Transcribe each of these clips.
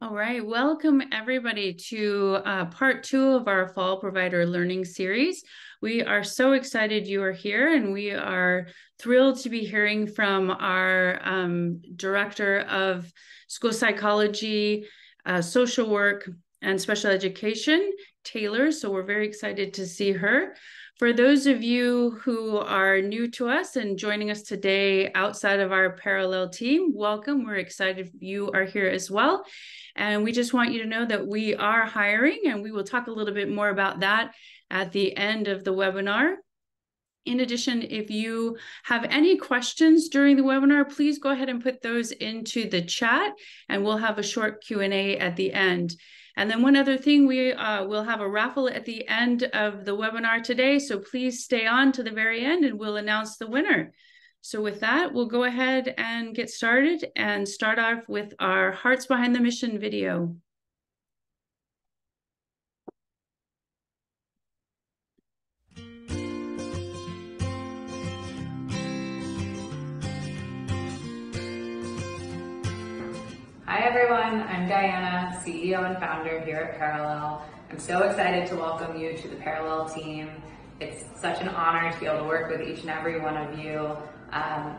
All right, welcome everybody to part 2 of our Fall Provider Learning Series. We are so excited you are here, and we are thrilled to be hearing from our Director of School Psychology, Social Work, and Special Education, Taylor. So we're very excited to see her. For those of you who are new to us and joining us today outside of our parallel team, welcome. We're excited you are here as well. And we just want you to know that we are hiring, and we will talk a little bit more about that at the end of the webinar. In addition, if you have any questions during the webinar, please go ahead and put those into the chat, and we'll have a short Q&A at the end. And then one other thing, we will have a raffle at the end of the webinar today, so please stay on to the very end and we'll announce the winner. So with that, we'll go ahead and get started and start off with our Hearts Behind the Mission video. Hi everyone, I'm Diana, CEO and founder here at Parallel. I'm so excited to welcome you to the Parallel team. It's such an honor to be able to work with each and every one of you.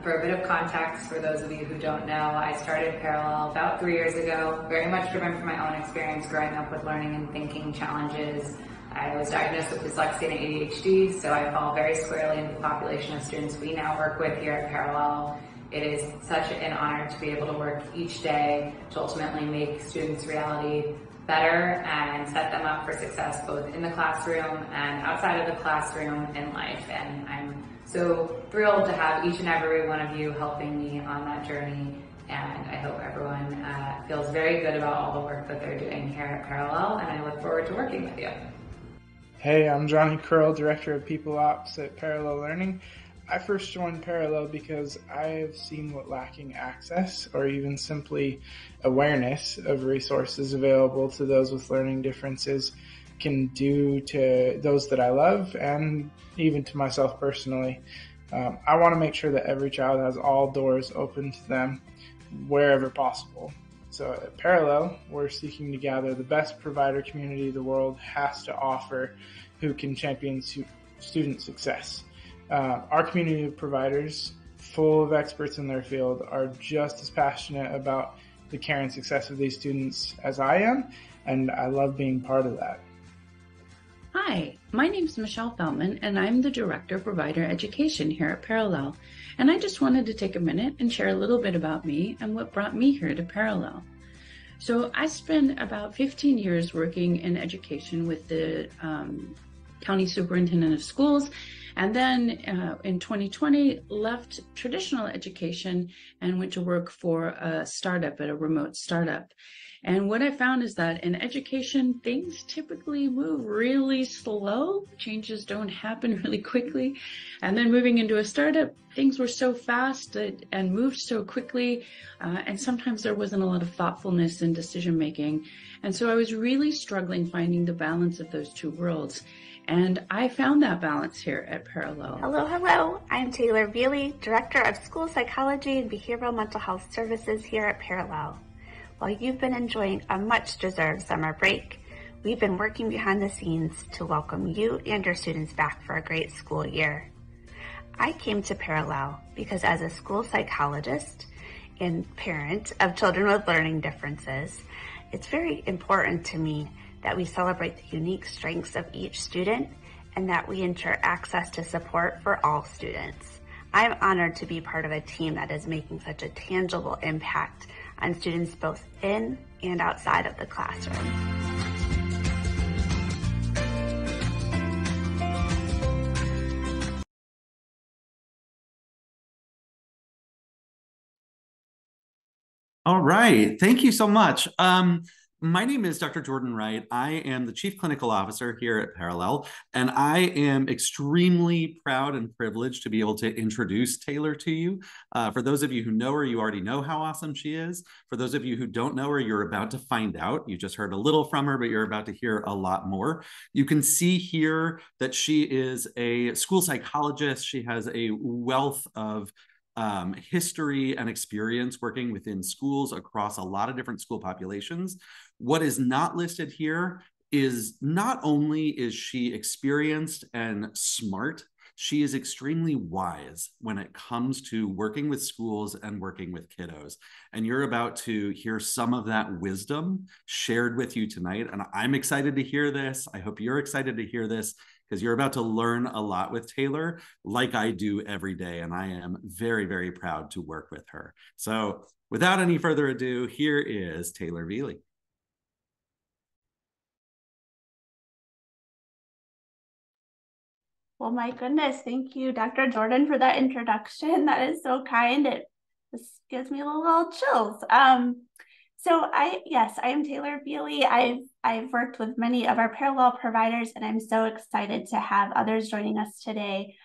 For a bit of context, for those of you who don't know, I started Parallel about 3 years ago, very much driven from my own experience growing up with learning and thinking challenges. I was diagnosed with dyslexia and ADHD, so I fall very squarely into the population of students we now work with here at Parallel. It is such an honor to be able to work each day to ultimately make students' reality better and set them up for success both in the classroom and outside of the classroom in life. And I'm so thrilled to have each and every one of you helping me on that journey. And I hope everyone feels very good about all the work that they're doing here at Parallel, and I look forward to working with you. Hey, I'm Johnny Curl, Director of People Ops at Parallel Learning. I first joined Parallel because I've seen what lacking access or even simply awareness of resources available to those with learning differences can do to those that I love and even to myself personally. I want to make sure that every child has all doors open to them wherever possible. So at Parallel, we're seeking to gather the best provider community the world has to offer who can champion student success. Our community of providers, full of experts in their field, are just as passionate about the care and success of these students as I am, and I love being part of that. Hi, my name is Michelle Feldman, and I'm the Director of Provider Education here at Parallel. And I just wanted to take a minute and share a little bit about me and what brought me here to Parallel. So I spent about 15 years working in education with the County Superintendent of Schools, and then in 2020 left traditional education and went to work for a startup, at a remote startup. And what I found is that in education, things typically move really slow. Changes don't happen really quickly. And then moving into a startup, things were so fast and moved so quickly. And sometimes there wasn't a lot of thoughtfulness in decision making. And so I was really struggling finding the balance of those two worlds. And I found that balance here at Parallel. Hello. I'm Taylor Bealey, Director of School Psychology and Behavioral Mental Health Services here at Parallel. While you've been enjoying a much-deserved summer break, we've been working behind the scenes to welcome you and your students back for a great school year. I came to Parallel because as a school psychologist and parent of children with learning differences, it's very important to me that we celebrate the unique strengths of each student and that we ensure access to support for all students. I'm honored to be part of a team that is making such a tangible impact on students both in and outside of the classroom. All right, thank you so much. My name is Dr. Jordan Wright. I am the Chief Clinical Officer here at Parallel, and I am extremely proud and privileged to be able to introduce Taylor to you. For those of you who know her, you already know how awesome she is. For those of you who don't know her, you're about to find out. You just heard a little from her, but you're about to hear a lot more. You can see here that she is a school psychologist. She has a wealth of history and experience working within schools across a lot of different school populations. What is not listed here is not only is she experienced and smart, she is extremely wise when it comes to working with schools and working with kiddos. And you're about to hear some of that wisdom shared with you tonight. And I'm excited to hear this. I hope you're excited to hear this, because you're about to learn a lot with Taylor, like I do every day. And I am very, very proud to work with her. So without any further ado, here is Taylor Veely. Well, my goodness, thank you, Dr. Jordan, for that introduction. That is so kind. It just gives me a little chills. Yes, I am Taylor Veely. I've worked with many of our parallel providers, and I'm so excited to have others joining us today.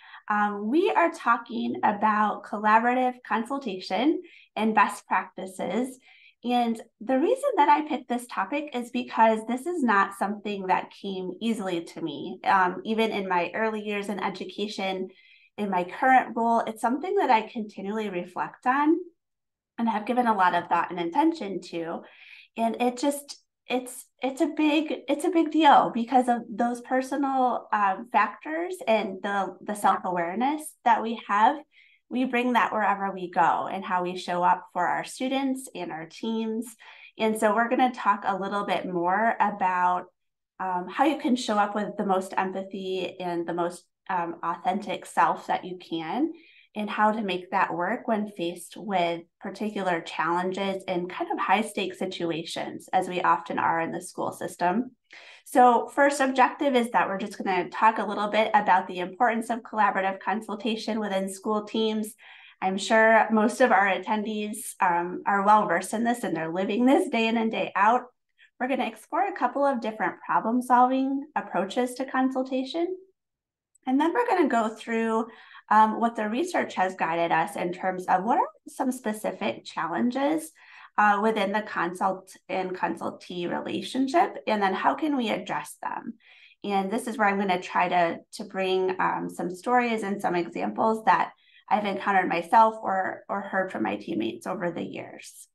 We are talking about collaborative consultation and best practices. And the reason that I picked this topic is because this is not something that came easily to me. Even in my early years in education, in my current role, it's something that I continually reflect on and have given a lot of thought and attention to. And it's a big deal because of those personal factors and the self-awareness that we have. We bring that wherever we go and how we show up for our students and our teams. And so we're going to talk a little bit more about how you can show up with the most empathy and the most authentic self that you can, and how to make that work when faced with particular challenges in kind of high stakes situations, as we often are in the school system. So first objective is that we're just going to talk a little bit about the importance of collaborative consultation within school teams. I'm sure most of our attendees are well versed in this and they're living this day in and day out. We're going to explore a couple of different problem solving approaches to consultation. And then we're going to go through what the research has guided us in terms of what are some specific challenges within the consult and consultee relationship, and then how can we address them? And this is where I'm going to try to bring some stories and some examples that I've encountered myself or heard from my teammates over the years.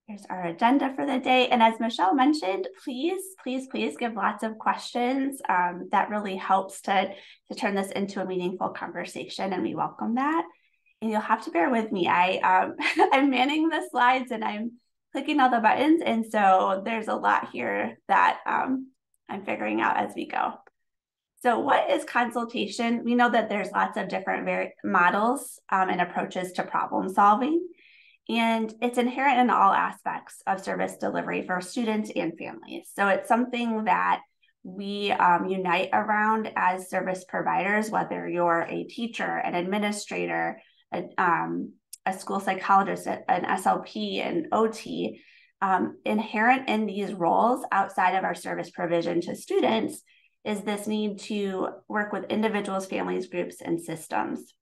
Here's our agenda for the day. And as Michelle mentioned, please give lots of questions. That really helps to turn this into a meaningful conversation, and we welcome that. And you'll have to bear with me. I'm manning the slides and I'm clicking all the buttons. And so there's a lot here that I'm figuring out as we go. So what is consultation? We know that there's lots of different models and approaches to problem solving. And it's inherent in all aspects of service delivery for students and families. So it's something that we unite around as service providers, whether you're a teacher, an administrator, a school psychologist, an SLP, an OT. Inherent in these roles outside of our service provision to students is this need to work with individuals, families, groups, and systems.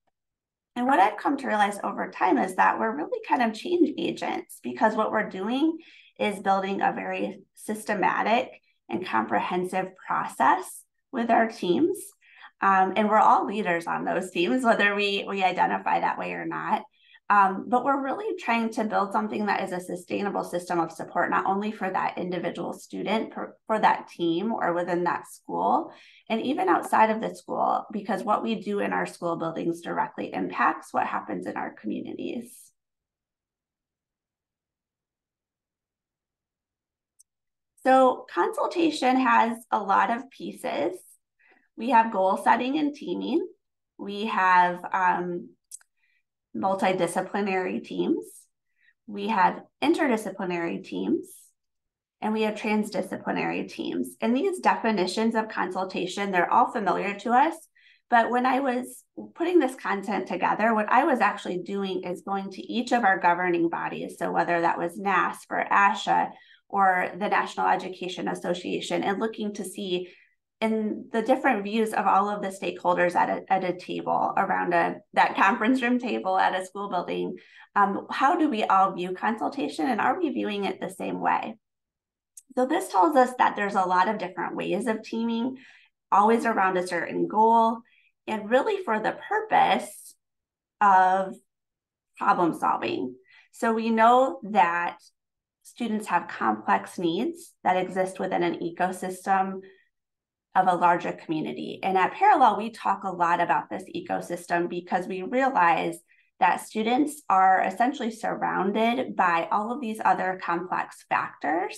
And what I've come to realize over time is that we're really kind of change agents, because what we're doing is building a very systematic and comprehensive process with our teams. And we're all leaders on those teams, whether we identify that way or not. But we're really trying to build something that is a sustainable system of support, not only for that individual student, for that team or within that school, and even outside of the school, because what we do in our school buildings directly impacts what happens in our communities. So consultation has a lot of pieces. We have goal setting and teaming. We have multidisciplinary teams, we have interdisciplinary teams, and we have transdisciplinary teams. And these definitions of consultation, they're all familiar to us. But when I was putting this content together, what I was actually doing is going to each of our governing bodies. So whether that was NASP or ASHA or the National Education Association, and looking to see in the different views of all of the stakeholders at a table around that conference room table at a school building, how do we all view consultation, and are we viewing it the same way? So this tells us that there's a lot of different ways of teaming always around a certain goal, and really for the purpose of problem solving. So we know that students have complex needs that exist within an ecosystem of a larger community. And at Parallel, we talk a lot about this ecosystem because we realize that students are essentially surrounded by all of these other complex factors.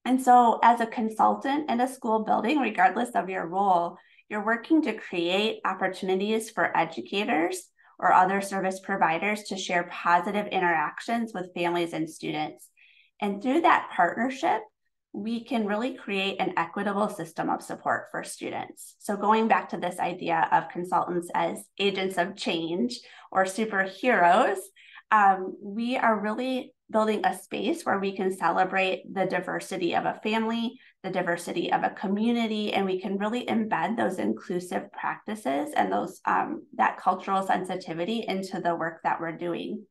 And so as a consultant in a school building, regardless of your role, you're working to create opportunities for educators or other service providers to share positive interactions with families and students. And through that partnership, we can really create an equitable system of support for students. So going back to this idea of consultants as agents of change or superheroes, we are really building a space where we can celebrate the diversity of a family, the diversity of a community, and we can really embed those inclusive practices and those that cultural sensitivity into the work that we're doing.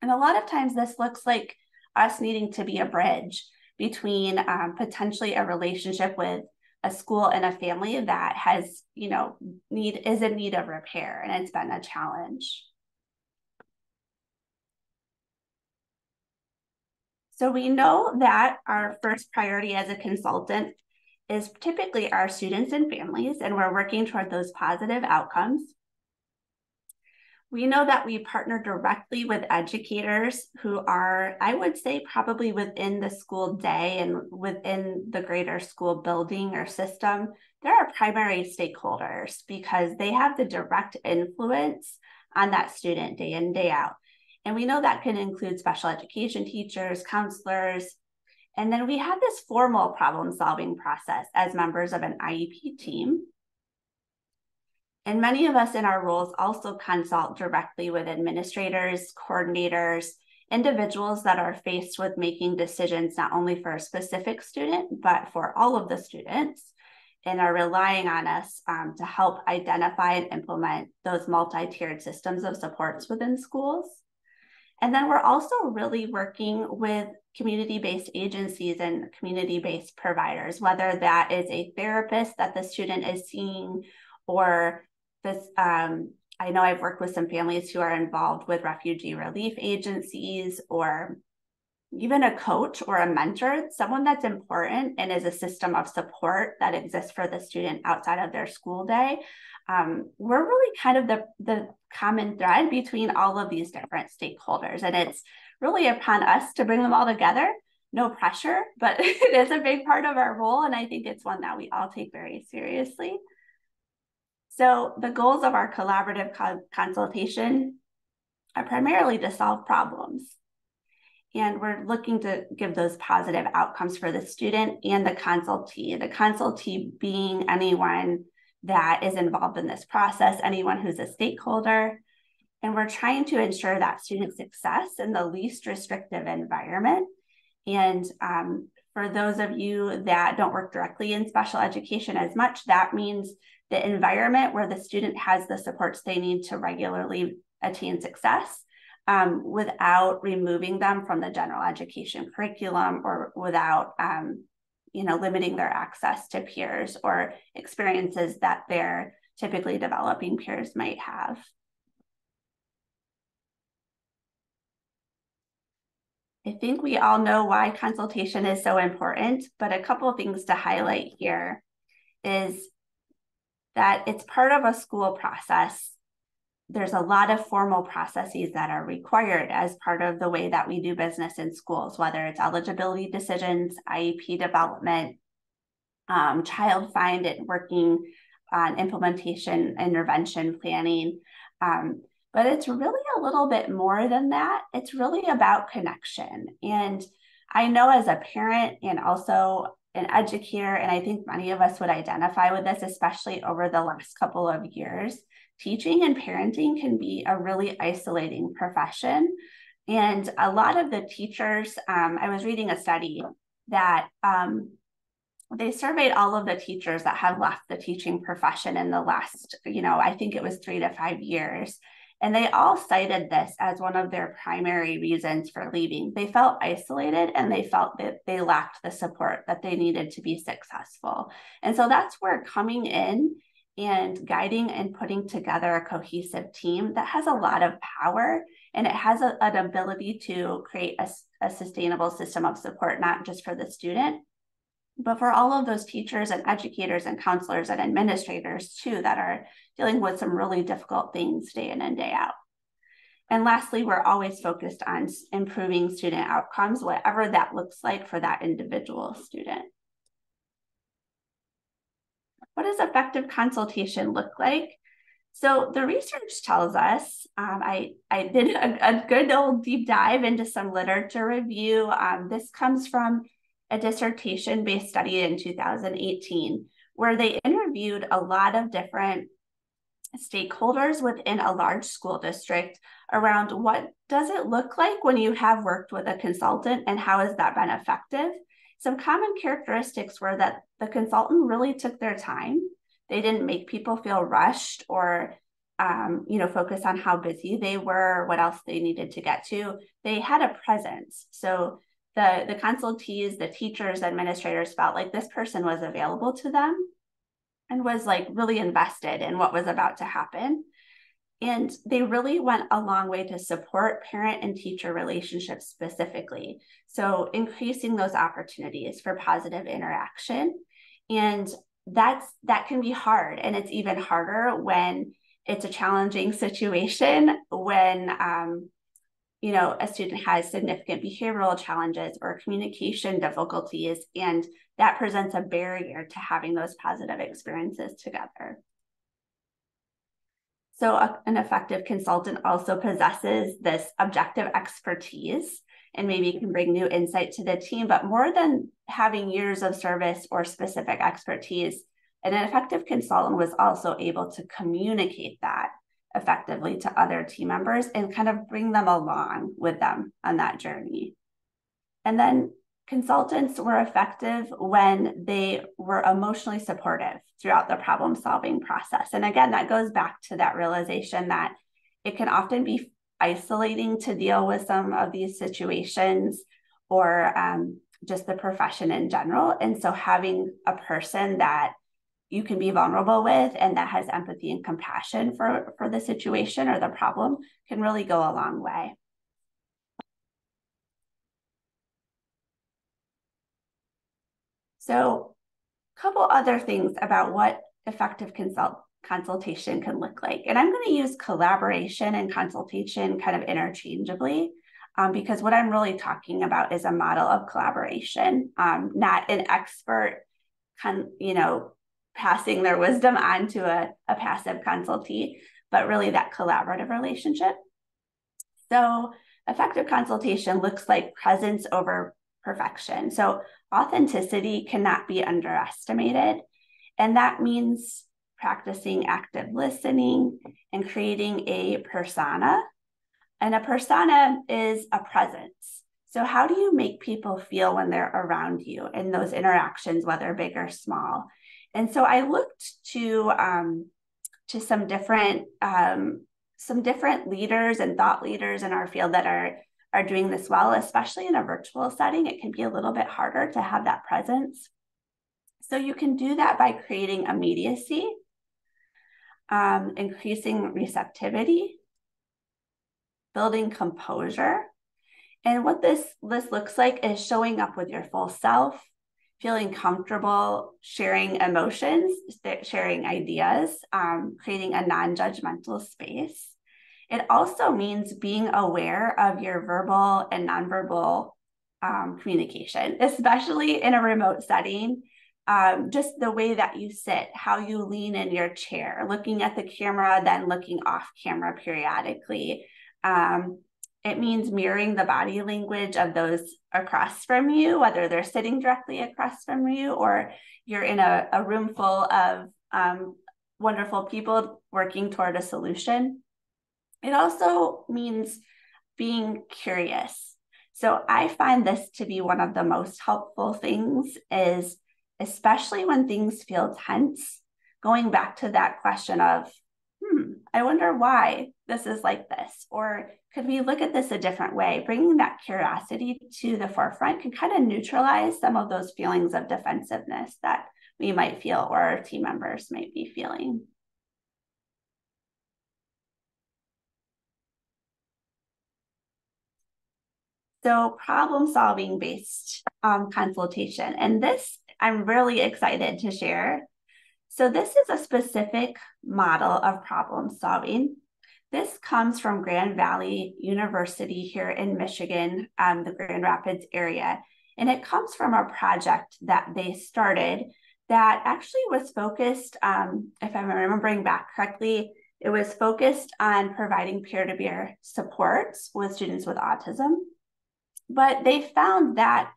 And a lot of times this looks like us needing to be a bridge between potentially a relationship with a school and a family that has, is in need of repair, and it's been a challenge. So we know that our first priority as a consultant is typically our students and families, and we're working toward those positive outcomes. We know that we partner directly with educators who are, I would say, probably within the school day and within the greater school building or system. They're our primary stakeholders because they have the direct influence on that student day in, day out. And we know that can include special education teachers, counselors. And then we have this formal problem-solving process as members of an IEP team. And many of us in our roles also consult directly with administrators, coordinators, individuals that are faced with making decisions not only for a specific student, but for all of the students, and are relying on us to help identify and implement those multi-tiered systems of supports within schools. And then we're also really working with community-based agencies and community-based providers, whether that is a therapist that the student is seeing, or this, I know I've worked with some families who are involved with refugee relief agencies, or even a coach or a mentor, someone that's important and is a system of support that exists for the student outside of their school day. We're really kind of the common thread between all of these different stakeholders. And it's really upon us to bring them all together. No pressure, but it is a big part of our role. And I think it's one that we all take very seriously. So the goals of our collaborative consultation are primarily to solve problems. And we're looking to give those positive outcomes for the student and the consultee being anyone that is involved in this process, anyone who's a stakeholder. And we're trying to ensure that student success in the least restrictive environment. And for those of you that don't work directly in special education as much, that means the environment where the student has the supports they need to regularly attain success, without removing them from the general education curriculum, or without limiting their access to peers or experiences that their typically developing peers might have. I think we all know why consultation is so important, but a couple of things to highlight here is that it's part of a school process. There's a lot of formal processes that are required as part of the way that we do business in schools, whether it's eligibility decisions, IEP development, child find, and working on implementation, intervention planning. But it's really a little bit more than that. It's really about connection. And I know as a parent and also an educator, and I think many of us would identify with this, especially over the last couple of years, teaching and parenting can be a really isolating profession. And a lot of the teachers, I was reading a study that they surveyed all of the teachers that have left the teaching profession in the last, I think it was 3 to 5 years. And they all cited this as one of their primary reasons for leaving. They felt isolated and they felt that they lacked the support that they needed to be successful. And so that's where coming in and guiding and putting together a cohesive team that has a lot of power, and it has an ability to create a sustainable system of support, not just for the student, but for all of those teachers and educators and counselors and administrators too, that are dealing with some really difficult things day in and day out. And lastly, we're always focused on improving student outcomes, whatever that looks like for that individual student. What does effective consultation look like? So the research tells us, I did a good old deep dive into some literature review. This comes from a dissertation-based study in 2018, where they interviewed a lot of different stakeholders within a large school district around what does it look like when you have worked with a consultant and how has that been effective. Some common characteristics were that the consultant really took their time. They didn't make people feel rushed or focus on how busy they were, what else they needed to get to. They had a presence. So the consultees, the teachers, administrators felt like this person was available to them and was like really invested in what was about to happen. And they really went a long way to support parent and teacher relationships specifically. So increasing those opportunities for positive interaction. And that can be hard. And it's even harder when it's a challenging situation, when a student has significant behavioral challenges or communication difficulties, and that presents a barrier to having those positive experiences together. So an effective consultant also possesses this objective expertise and maybe can bring new insight to the team, but more than having years of service or specific expertise, an effective consultant was also able to communicate that effectively to other team members and kind of bring them along with them on that journey. And then consultants were effective when they were emotionally supportive throughout the problem-solving process. And again, that goes back to that realization that it can often be isolating to deal with some of these situations or just the profession in general. And so having a person that you can be vulnerable with and that has empathy and compassion for the situation or the problem can really go a long way. So a couple other things about what effective consultation can look like. And I'm going to use collaboration and consultation kind of interchangeably because what I'm really talking about is a model of collaboration, not an expert passing their wisdom onto a passive consultee, but really that collaborative relationship. So effective consultation looks like presence over perfection. So authenticity cannot be underestimated. And that means practicing active listening and creating a persona. And a persona is a presence. So how do you make people feel when they're around you in those interactions, whether big or small? And so I looked to some different leaders and thought leaders in our field that are doing this well, especially in a virtual setting. It can be a little bit harder to have that presence. So you can do that by creating immediacy, increasing receptivity, building composure. And what this looks like is showing up with your full self, feeling comfortable sharing emotions, sharing ideas, creating a non-judgmental space. It also means being aware of your verbal and nonverbal communication, especially in a remote setting. Just the way that you sit, how you lean in your chair, looking at the camera, then looking off camera periodically. It means mirroring the body language of those across from you, whether they're sitting directly across from you or you're in a room full of wonderful people working toward a solution. It also means being curious. So I find this to be one of the most helpful things, is especially when things feel tense, going back to that question of, I wonder why this is like this? Or could we look at this a different way? Bringing that curiosity to the forefront can kind of neutralize some of those feelings of defensiveness that we might feel or our team members might be feeling. So problem-solving based consultation. And this I'm really excited to share. So this is a specific model of problem solving. This comes from Grand Valley University here in Michigan, the Grand Rapids area. And it comes from a project that they started that actually was focused, if I'm remembering back correctly, it was focused on providing peer-to-peer support with students with autism. But they found that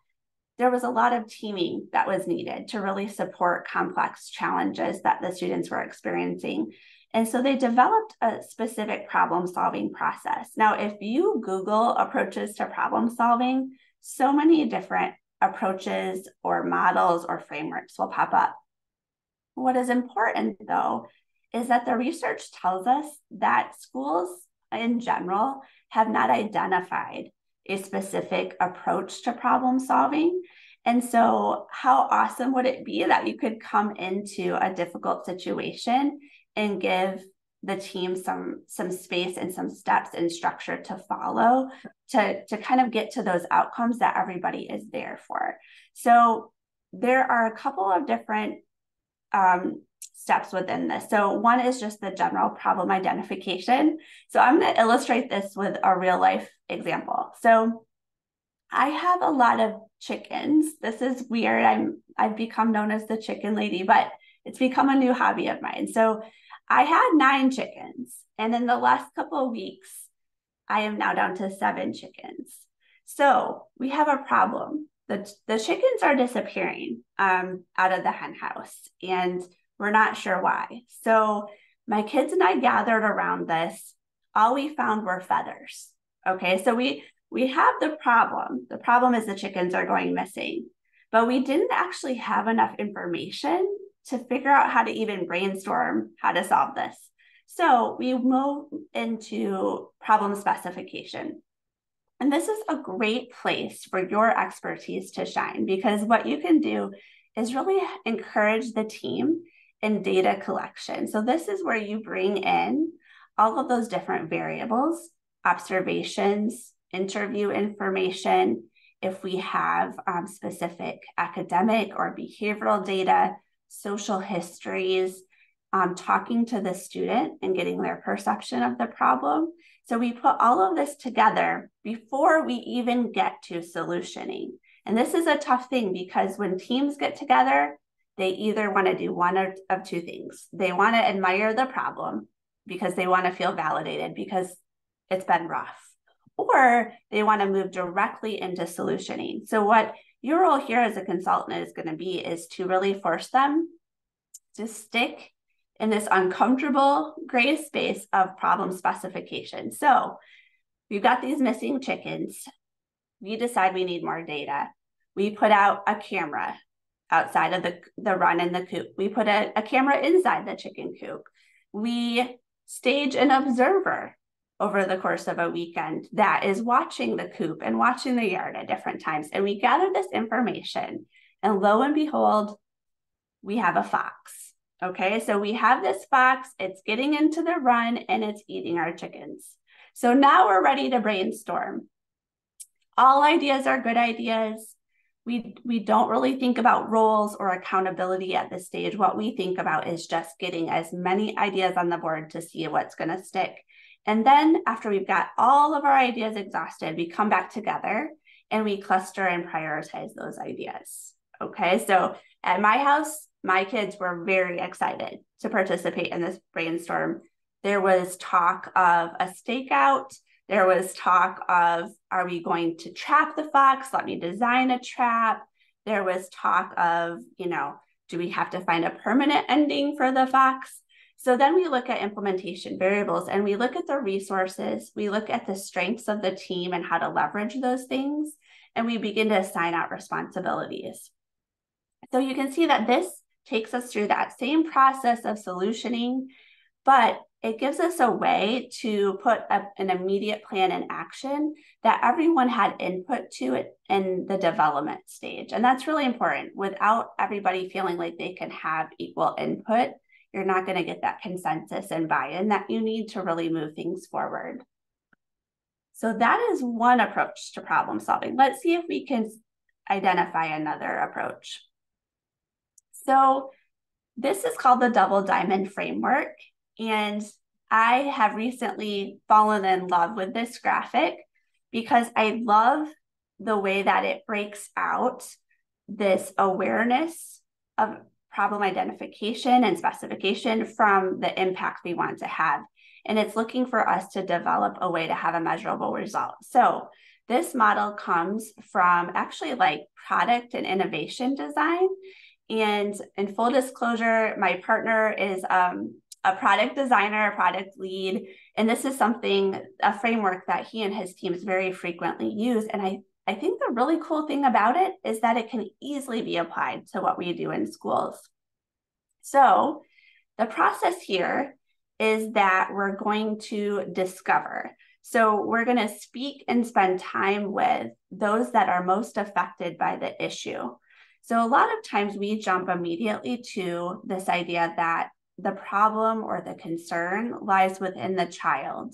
there was a lot of teaming that was needed to really support complex challenges that the students were experiencing. And so they developed a specific problem-solving process. Now, if you Google approaches to problem solving, so many different approaches or models or frameworks will pop up. What is important, though, is that the research tells us that schools in general have not identified a specific approach to problem solving. And so how awesome would it be that you could come into a difficult situation and give the team some space and some steps and structure to follow to kind of get to those outcomes that everybody is there for. So there are a couple of different steps within this. So one is just the general problem identification. So I'm going to illustrate this with a real life example. So I have a lot of chickens. This is weird. I've become known as the chicken lady, but it's become a new hobby of mine. So I had 9 chickens, and in the last couple of weeks, I am now down to 7 chickens. So we have a problem. The chickens are disappearing out of the hen house, and we're not sure why. So my kids and I gathered around this. All we found were feathers. Okay, so we have the problem. The problem is the chickens are going missing, but we didn't actually have enough information to figure out how to even brainstorm how to solve this. So we move into problem specification. And this is a great place for your expertise to shine, because what you can do is really encourage the team in data collection. So this is where you bring in all of those different variables, observations, interview information. If we have specific academic or behavioral data, social histories, talking to the student and getting their perception of the problem. So we put all of this together before we even get to solutioning. And this is a tough thing, because when teams get together, they either want to do one of two things. They want to admire the problem because they want to feel validated because it's been rough, or they want to move directly into solutioning. So what your role here as a consultant is going to be is to really force them to stick in this uncomfortable gray space of problem specification. So we've got these missing chickens. We decide we need more data. We put out a camera outside of the run in the coop. We put a camera inside the chicken coop. We stage an observer over the course of a weekend that is watching the coop and watching the yard at different times. And we gather this information, and lo and behold, we have a fox. Okay, so we have this fox, it's getting into the run and it's eating our chickens. So now we're ready to brainstorm. All ideas are good ideas. We don't really think about roles or accountability at this stage. What we think about is just getting as many ideas on the board to see what's going to stick. And then after we've got all of our ideas exhausted, we come back together and we cluster and prioritize those ideas. Okay, so at my house, my kids were very excited to participate in this brainstorm. There was talk of a stakeout. There was talk of, are we going to trap the fox? Let me design a trap. There was talk of, do we have to find a permanent ending for the fox? So then we look at implementation variables and we look at the resources. We look at the strengths of the team and how to leverage those things. And we begin to assign out responsibilities. So you can see that this takes us through that same process of solutioning, but it gives us a way to put an immediate plan in action that everyone had input to it in the development stage. And that's really important. Without everybody feeling like they can have equal input, you're not going to get that consensus and buy-in that you need to really move things forward. So that is one approach to problem solving. Let's see if we can identify another approach. So this is called the double diamond framework. And I have recently fallen in love with this graphic because I love the way that it breaks out this awareness of problem identification and specification from the impact we want to have. And it's looking for us to develop a way to have a measurable result. So this model comes from actually like product and innovation design. And in full disclosure, my partner is a product designer, a product lead. And this is a framework that he and his teams very frequently use. And I think the really cool thing about it is that it can easily be applied to what we do in schools. So the process here is that we're going to discover. So we're going to speak and spend time with those that are most affected by the issue. So a lot of times we jump immediately to this idea that the problem or the concern lies within the child.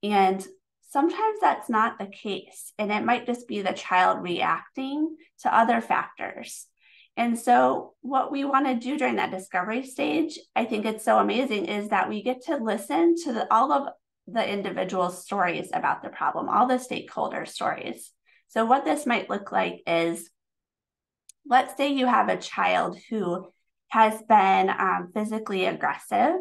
And sometimes that's not the case. And it might just be the child reacting to other factors. And so what we want to do during that discovery stage, I think it's so amazing, is that we get to listen to all of the individual stories about the problem, all the stakeholder stories. So what this might look like is, let's say you have a child who has been physically aggressive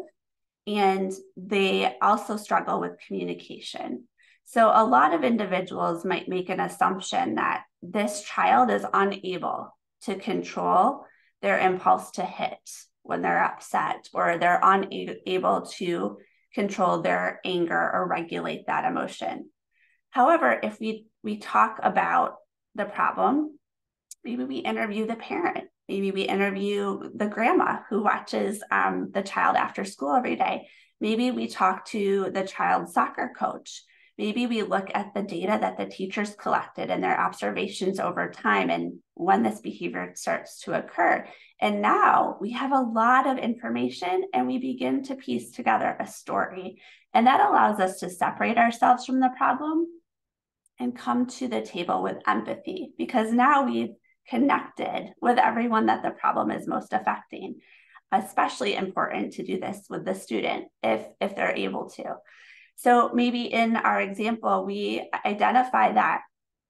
and they also struggle with communication. So a lot of individuals might make an assumption that this child is unable to control their impulse to hit when they're upset, or they're unable to control their anger or regulate that emotion. However, if we talk about the problem, maybe we interview the parent, maybe we interview the grandma who watches the child after school every day. Maybe we talk to the child's soccer coach. Maybe we look at the data that the teachers collected and their observations over time and when this behavior starts to occur. And now we have a lot of information and we begin to piece together a story. And that allows us to separate ourselves from the problem and come to the table with empathy, because now we've connected with everyone that the problem is most affecting. Especially important to do this with the student if they're able to. So maybe in our example, we identify that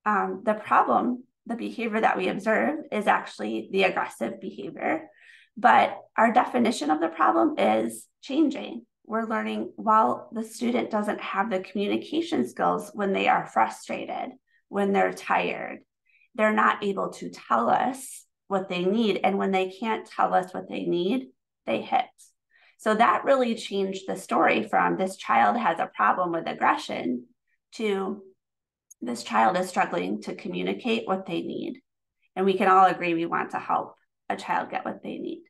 the problem, the behavior that we observe, is actually the aggressive behavior. But our definition of the problem is changing. We're learning, while the student doesn't have the communication skills when they are frustrated, when they're tired, they're not able to tell us what they need. And when they can't tell us what they need, they hit. So that really changed the story from this child has a problem with aggression to this child is struggling to communicate what they need. And we can all agree we want to help a child get what they need.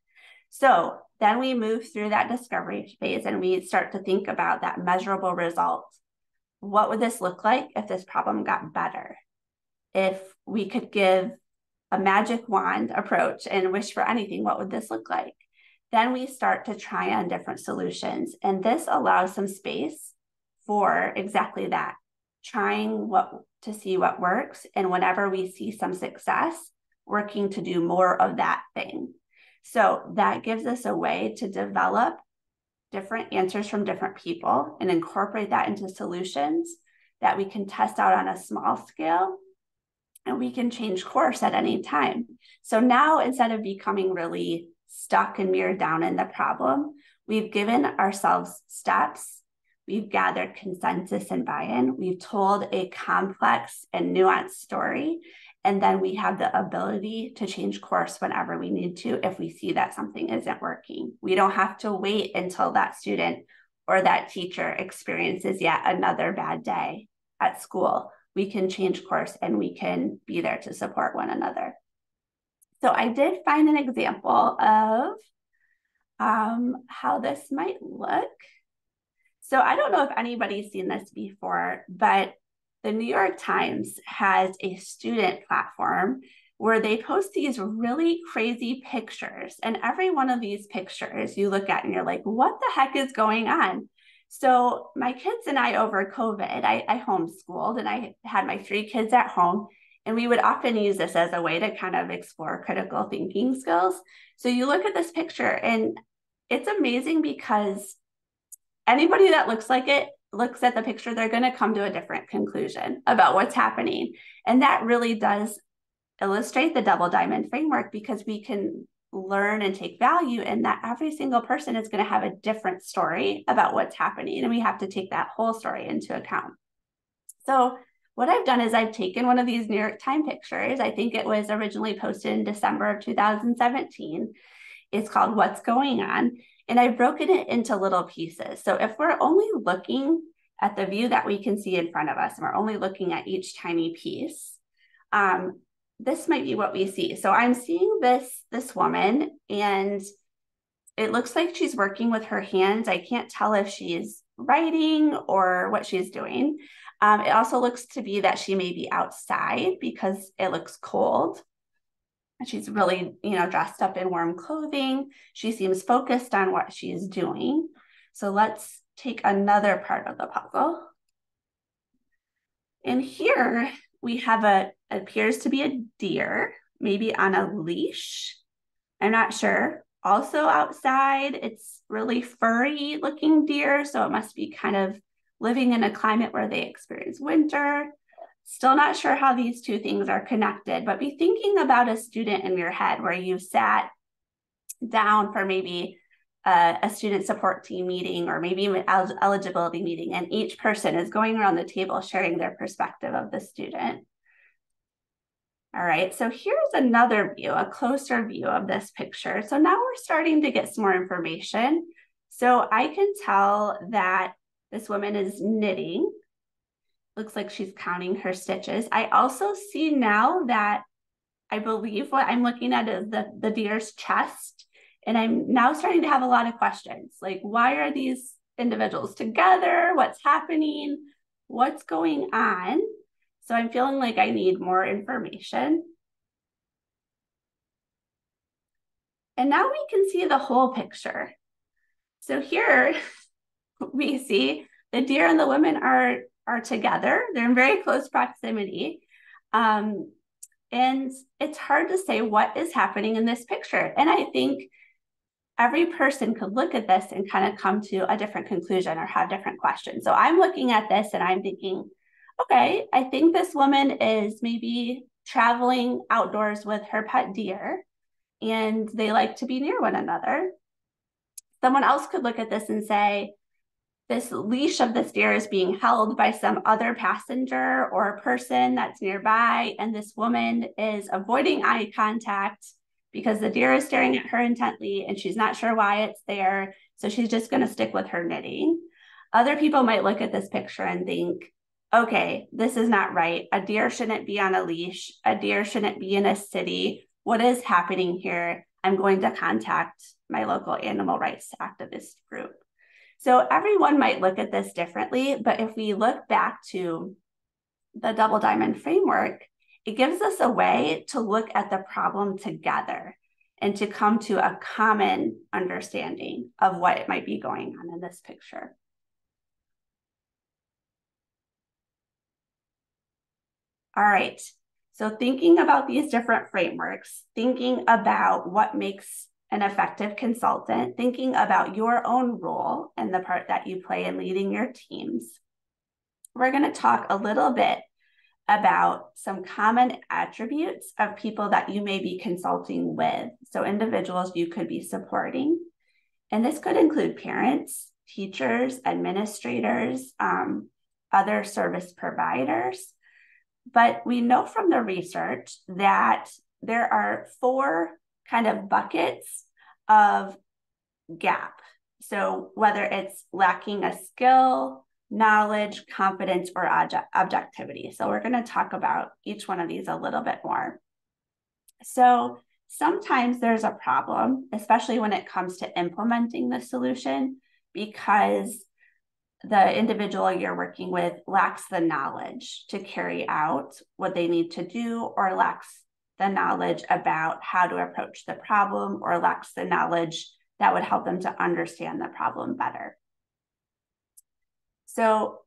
So then we move through that discovery phase and we start to think about that measurable result. What would this look like if this problem got better? If we could give a magic wand approach and wish for anything, what would this look like? Then we start to try on different solutions. And this allows some space for exactly that, trying to see what works. And whenever we see some success, working to do more of that thing. So that gives us a way to develop different answers from different people and incorporate that into solutions that we can test out on a small scale, and we can change course at any time. So now, instead of becoming really stuck and mirrored down in the problem, we've given ourselves steps, we've gathered consensus and buy-in, we've told a complex and nuanced story, and then we have the ability to change course whenever we need to if we see that something isn't working. We don't have to wait until that student or that teacher experiences yet another bad day at school. We can change course and we can be there to support one another. So I did find an example of how this might look. So I don't know if anybody's seen this before, but the New York Times has a student platform where they post these really crazy pictures. And every one of these pictures you look at and you're like, what the heck is going on? So my kids and I, over COVID, I homeschooled and I had my 3 kids at home. And we would often use this as a way to kind of explore critical thinking skills. So you look at this picture and it's amazing because anybody that looks at the picture, they're going to come to a different conclusion about what's happening. And that really does illustrate the double diamond framework, because we can learn and take value in that every single person is going to have a different story about what's happening. And we have to take that whole story into account. So what I've done is I've taken one of these New York Times pictures. I think it was originally posted in December of 2017. It's called What's Going On? And I've broken it into little pieces. So if we're only looking at the view that we can see in front of us, and we're only looking at each tiny piece, this might be what we see. So I'm seeing this woman, and it looks like she's working with her hands. I can't tell if she's writing or what she's doing. It also looks to be that she may be outside because it looks cold. She's really, dressed up in warm clothing. She seems focused on what she's doing. So let's take another part of the puzzle. And here we have appears to be a deer, maybe on a leash. I'm not sure. Also outside, it's really furry looking deer. So it must be kind of living in a climate where they experience winter. Still not sure how these two things are connected, but be thinking about a student in your head where you sat down for maybe a student support team meeting or maybe an eligibility meeting, and each person is going around the table sharing their perspective of the student. All right, so here's another view, a closer view of this picture. So now we're starting to get some more information. So I can tell that this woman is knitting. Looks like she's counting her stitches. I also see now that I believe what I'm looking at is the deer's chest. And I'm now starting to have a lot of questions. Like, why are these individuals together? What's happening? What's going on? So I'm feeling like I need more information. And now we can see the whole picture. So here we see the deer and the women are together. They're in very close proximity. And it's hard to say what is happening in this picture. And I think every person could look at this and kind of come to a different conclusion or have different questions. So I'm looking at this and I'm thinking, okay, I think this woman is maybe traveling outdoors with her pet deer and they like to be near one another. Someone else could look at this and say, this leash of this deer is being held by some other passenger or person that's nearby, and this woman is avoiding eye contact because the deer is staring at her intently and she's not sure why it's there, so she's just going to stick with her knitting. Other people might look at this picture and think, okay, this is not right. A deer shouldn't be on a leash. A deer shouldn't be in a city. What is happening here? I'm going to contact my local animal rights activist group. So everyone might look at this differently, but if we look back to the double diamond framework, it gives us a way to look at the problem together and to come to a common understanding of what might be going on in this picture. All right, so thinking about these different frameworks, thinking about what makes an effective consultant, thinking about your own role and the part that you play in leading your teams, we're going to talk a little bit about some common attributes of people that you may be consulting with. So individuals you could be supporting. And this could include parents, teachers, administrators, other service providers. But we know from the research that there are 4 kind of buckets of gap. So whether it's lacking a skill, knowledge, competence, or objectivity. So we're going to talk about each one of these a little bit more. So sometimes there's a problem, especially when it comes to implementing the solution, because the individual you're working with lacks the knowledge to carry out what they need to do, or lacks the knowledge about how to approach the problem, or lacks the knowledge that would help them to understand the problem better. So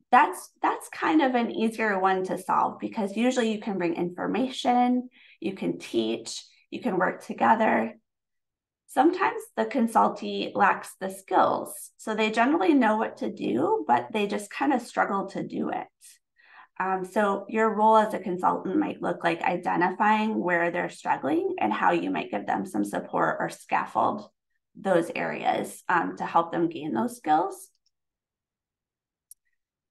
that's kind of an easier one to solve, because usually you can bring information, you can teach, you can work together. Sometimes the consultee lacks the skills. So they generally know what to do, but they just kind of struggle to do it. So your role as a consultant might look like identifying where they're struggling and how you might give them some support or scaffold those areas to help them gain those skills.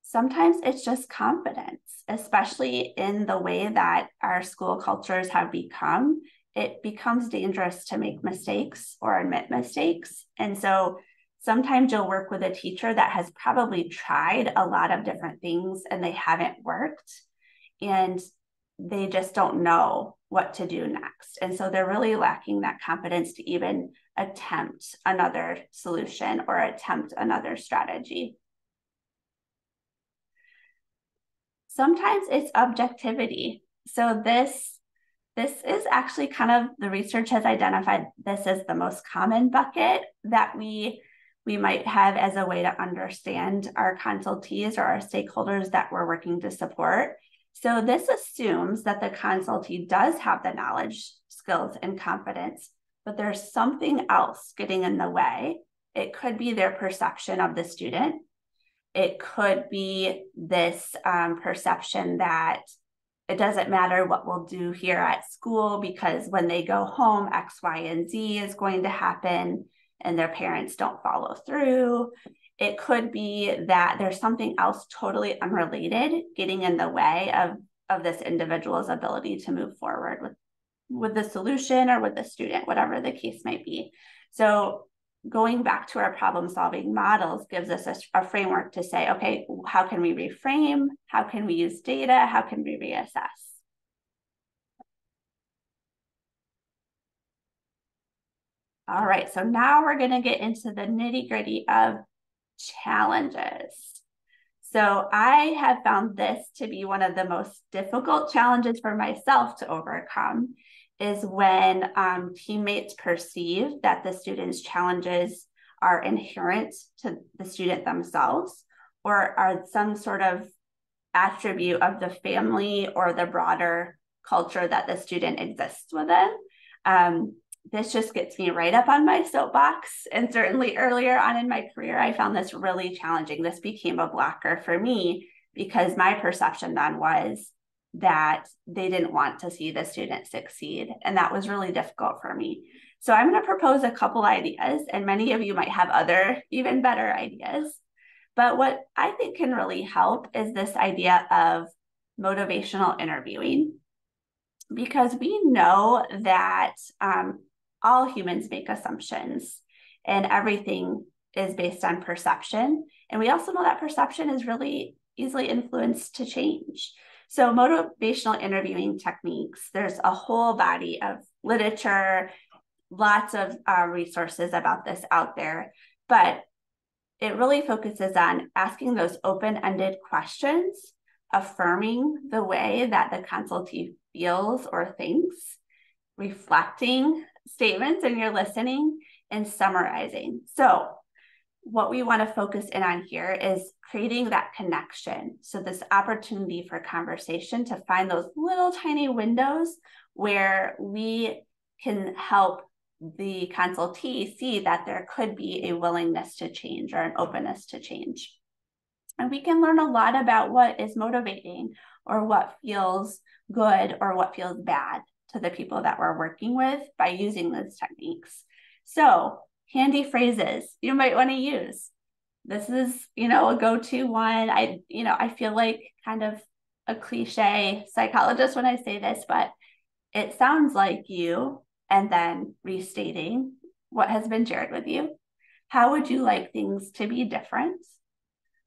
Sometimes it's just confidence, especially in the way that our school cultures have become. It becomes dangerous to make mistakes or admit mistakes. And so sometimes you'll work with a teacher that has probably tried a lot of different things and they haven't worked, and they just don't know what to do next. And so they're really lacking that confidence to even attempt another solution or attempt another strategy. Sometimes it's objectivity. So this is actually kind of, the research has identified this as the most common bucket that we might have as a way to understand our consultees or our stakeholders that we're working to support. So this assumes that the consultee does have the knowledge, skills, and confidence, but there's something else getting in the way. It could be their perception of the student. It could be this perception that it doesn't matter what we'll do here at school, because when they go home, X, Y, and Z is going to happen, and their parents don't follow through. It could be that there's something else totally unrelated getting in the way of this individual's ability to move forward with the solution or with the student, whatever the case might be. So going back to our problem-solving models gives us a framework to say, okay, how can we reframe? How can we use data? How can we reassess? All right, so now we're going to get into the nitty-gritty of challenges. So I have found this to be one of the most difficult challenges for myself to overcome, is when teammates perceive that the student's challenges are inherent to the student themselves, or are some sort of attribute of the family or the broader culture that the student exists within. This just gets me right up on my soapbox. And certainly earlier on in my career, I found this really challenging. This became a blocker for me because my perception then was that they didn't want to see the student succeed. And that was really difficult for me. So I'm going to propose a couple ideas, and many of you might have other, even better ideas. But what I think can really help is this idea of motivational interviewing, because we know that all humans make assumptions and everything is based on perception. And we also know that perception is really easily influenced to change. So motivational interviewing techniques, there's a whole body of literature, lots of resources about this out there, but it really focuses on asking those open-ended questions, affirming the way that the consultee feels or thinks, reflecting statements in your listening, and summarizing. So what we want to focus in on here is creating that connection. So this opportunity for conversation to find those little tiny windows where we can help the consultee see that there could be a willingness to change or an openness to change. And we can learn a lot about what is motivating or what feels good or what feels bad to the people that we're working with by using those techniques. So handy phrases you might want to use. This is, a go-to one. I feel like kind of a cliche psychologist when I say this, but it sounds like you, and then restating what has been shared with you. How would you like things to be different?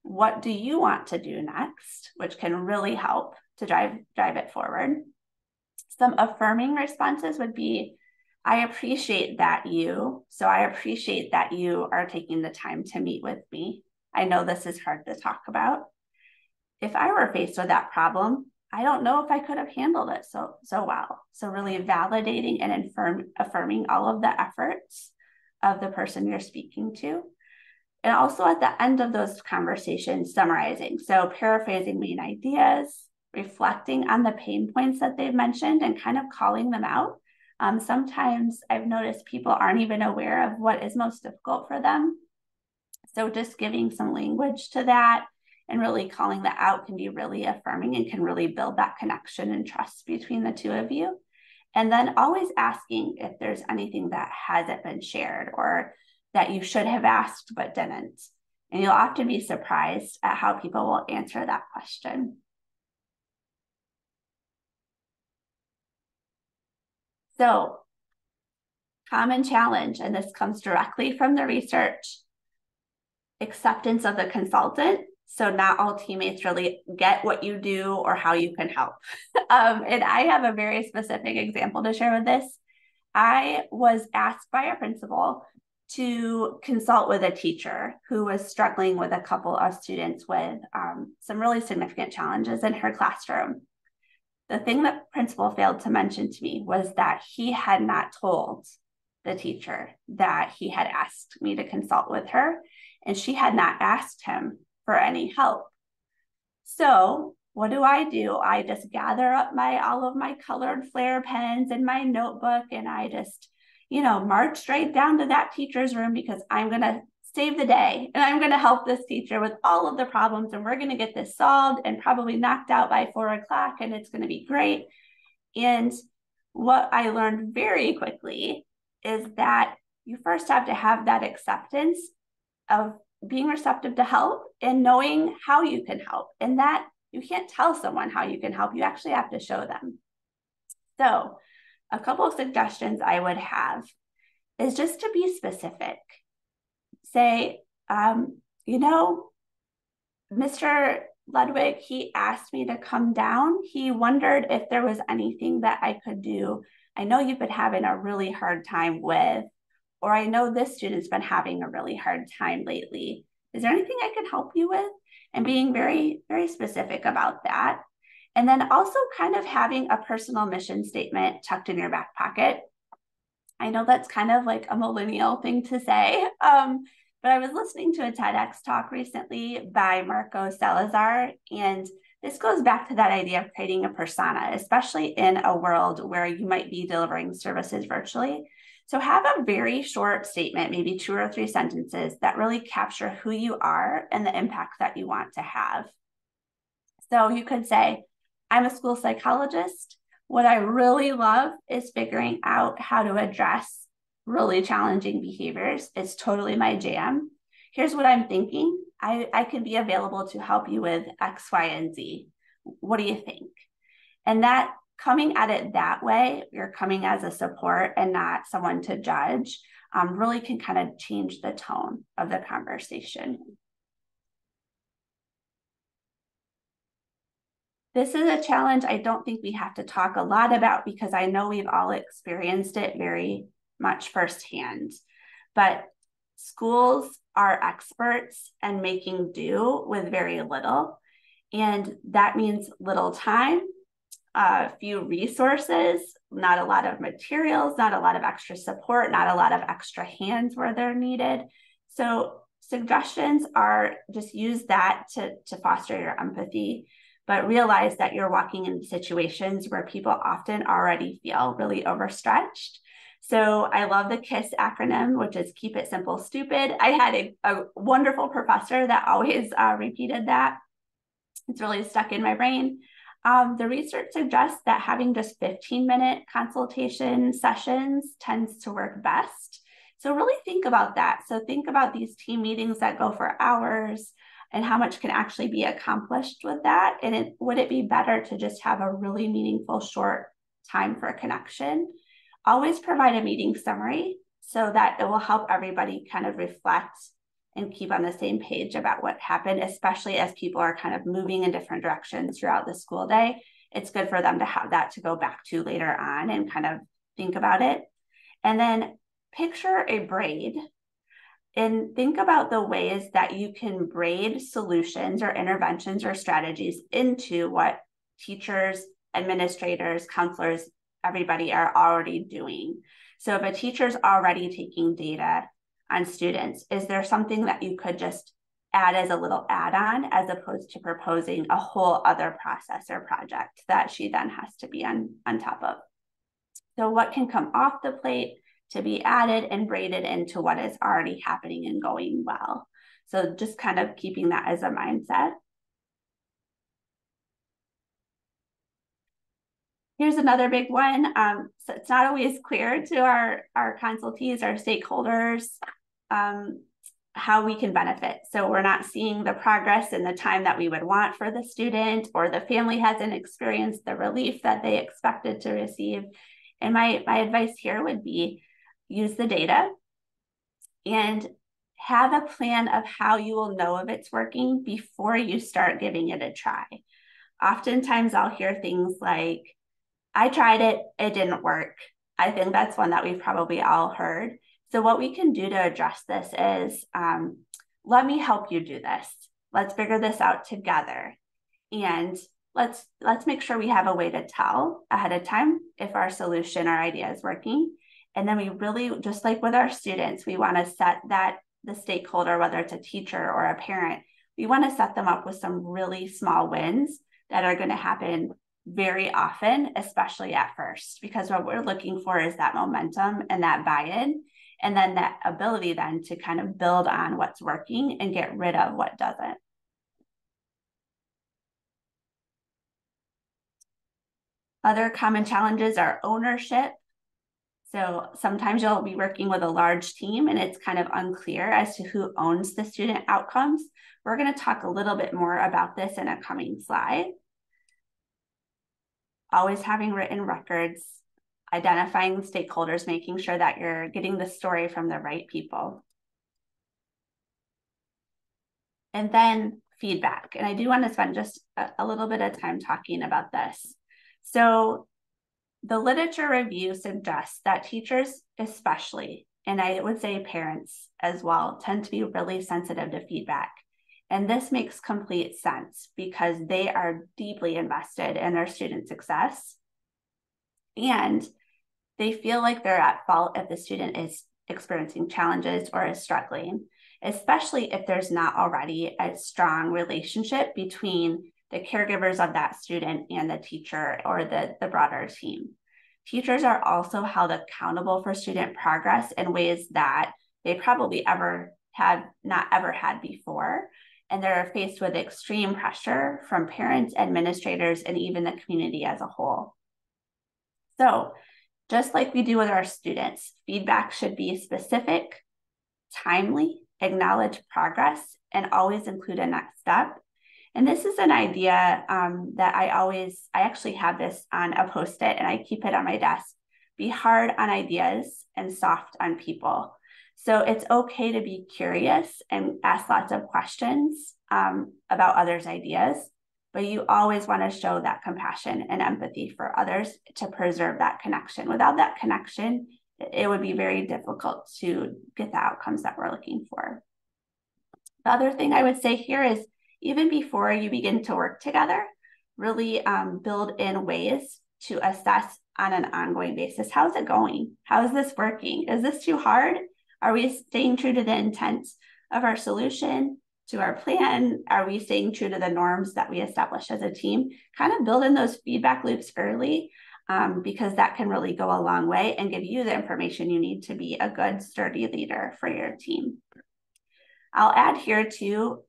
What do you want to do next? Which can really help to drive it forward. Some affirming responses would be, I appreciate that you. So I appreciate that you are taking the time to meet with me. I know this is hard to talk about. If I were faced with that problem, I don't know if I could have handled it so well. So really validating and affirming all of the efforts of the person you're speaking to. And also at the end of those conversations, summarizing. So paraphrasing main ideas, reflecting on the pain points that they've mentioned and kind of calling them out. Sometimes I've noticed people aren't even aware of what is most difficult for them. So just giving some language to that and really calling that out can be really affirming and can really build that connection and trust between the two of you. And then always asking if there's anything that hasn't been shared or that you should have asked but didn't. And you'll often be surprised at how people will answer that question. So, common challenge, and this comes directly from the research, acceptance of the consultant. So not all teammates really get what you do or how you can help. And I have a very specific example to share with this. I was asked by a principal to consult with a teacher who was struggling with a couple of students with some really significant challenges in her classroom. The thing that principal failed to mention to me was that he had not told the teacher that he had asked me to consult with her, and she had not asked him for any help. So what do? I just gather up all of my colored flare pens and my notebook, and I just, march straight down to that teacher's room because I'm going to save the day and I'm going to help this teacher with all of the problems, and we're going to get this solved and probably knocked out by 4 o'clock, and it's going to be great. And what I learned very quickly is that you first have to have that acceptance of being receptive to help and knowing how you can help, and that you can't tell someone how you can help. You actually have to show them. So a couple of suggestions I would have is just to be specific. Say, Mr. Ludwig, he asked me to come down. He wondered if there was anything that I could do. I know you've been having a really hard time with, or I know this student's been having a really hard time lately. Is there anything I can help you with? And being very, very specific about that. And then also kind of having a personal mission statement tucked in your back pocket. I know that's kind of like a millennial thing to say, but I was listening to a TEDx talk recently by Marco Salazar, and this goes back to that idea of creating a persona, especially in a world where you might be delivering services virtually. So have a very short statement, maybe 2 or 3 sentences that really capture who you are and the impact that you want to have. So you could say, I'm a school psychologist. What I really love is figuring out how to address really challenging behaviors. It's totally my jam. Here's what I'm thinking. I can be available to help you with X, Y, and Z. What do you think? And that coming at it that way, you're coming as a support and not someone to judge, really can kind of change the tone of the conversation. This is a challenge I don't think we have to talk a lot about because I know we've all experienced it very much firsthand. But schools are experts in making do with very little. And that means little time, few resources, not a lot of materials, not a lot of extra support, not a lot of extra hands where they're needed. So suggestions are just use that to foster your empathy, but realize that you're walking into situations where people often already feel really overstretched. So I love the KISS acronym, which is Keep It Simple, Stupid. I had a wonderful professor that always repeated that. It's really stuck in my brain. The research suggests that having just 15-minute consultation sessions tends to work best. So really think about that. So think about these team meetings that go for hours and how much can actually be accomplished with that. And would it be better to just have a really meaningful short time for a connection? Always provide a meeting summary so that it will help everybody kind of reflect and keep on the same page about what happened, especially as people are kind of moving in different directions throughout the school day. It's good for them to have that to go back to later on and kind of think about it. And then picture a braid. and think about the ways that you can braid solutions or interventions or strategies into what teachers, administrators, counselors, everybody are already doing. So if a teacher's already taking data on students, is there something that you could just add as a little add-on as opposed to proposing a whole other process or project that she then has to be on top of? So what can come off the plate to be added and braided into what is already happening and going well? So just kind of keeping that as a mindset. Here's another big one. So it's not always clear to our consultees, our stakeholders, how we can benefit. So we're not seeing the progress in the time that we would want for the student, or the family hasn't experienced the relief that they expected to receive. And my advice here would be use the data and have a plan of how you will know if it's working before you start giving it a try. Oftentimes I'll hear things like, I tried it, it didn't work. I think that's one that we've probably all heard. So what we can do to address this is, let me help you do this. Let's figure this out together. And let's make sure we have a way to tell ahead of time if our solution or idea is working. And then we really, just like with our students, we want to set the stakeholder, whether it's a teacher or a parent, we want to set them up with some really small wins that are going to happen very often, especially at first, because what we're looking for is that momentum and that buy-in, and then that ability then to kind of build on what's working and get rid of what doesn't. Other common challenges are ownership. So sometimes you'll be working with a large team and it's kind of unclear as to who owns the student outcomes. We're going to talk a little bit more about this in a coming slide. Always having written records, identifying stakeholders, making sure that you're getting the story from the right people. And then feedback. And I do want to spend just a little bit of time talking about this. So the literature review suggests that teachers especially, and I would say parents as well, tend to be really sensitive to feedback. And this makes complete sense because they are deeply invested in their student success. And they feel like they're at fault if the student is experiencing challenges or is struggling, especially if there's not already a strong relationship between the caregivers of that student and the teacher or the broader team. Teachers are also held accountable for student progress in ways that they probably not ever had before. And they're faced with extreme pressure from parents, administrators, and even the community as a whole. So just like we do with our students, feedback should be specific, timely, acknowledge progress, and always include a next step. And this is an idea that I actually have this on a Post-it and I keep it on my desk. Be hard on ideas and soft on people. So it's okay to be curious and ask lots of questions about others' ideas, but you always want to show that compassion and empathy for others to preserve that connection. Without that connection, it would be very difficult to get the outcomes that we're looking for. The other thing I would say here is, even before you begin to work together, really build in ways to assess on an ongoing basis. How's it going? How is this working? Is this too hard? Are we staying true to the intent of our solution, to our plan? Are we staying true to the norms that we established as a team? Kind of build in those feedback loops early because that can really go a long way and give you the information you need to be a good, sturdy leader for your team. I'll add here too,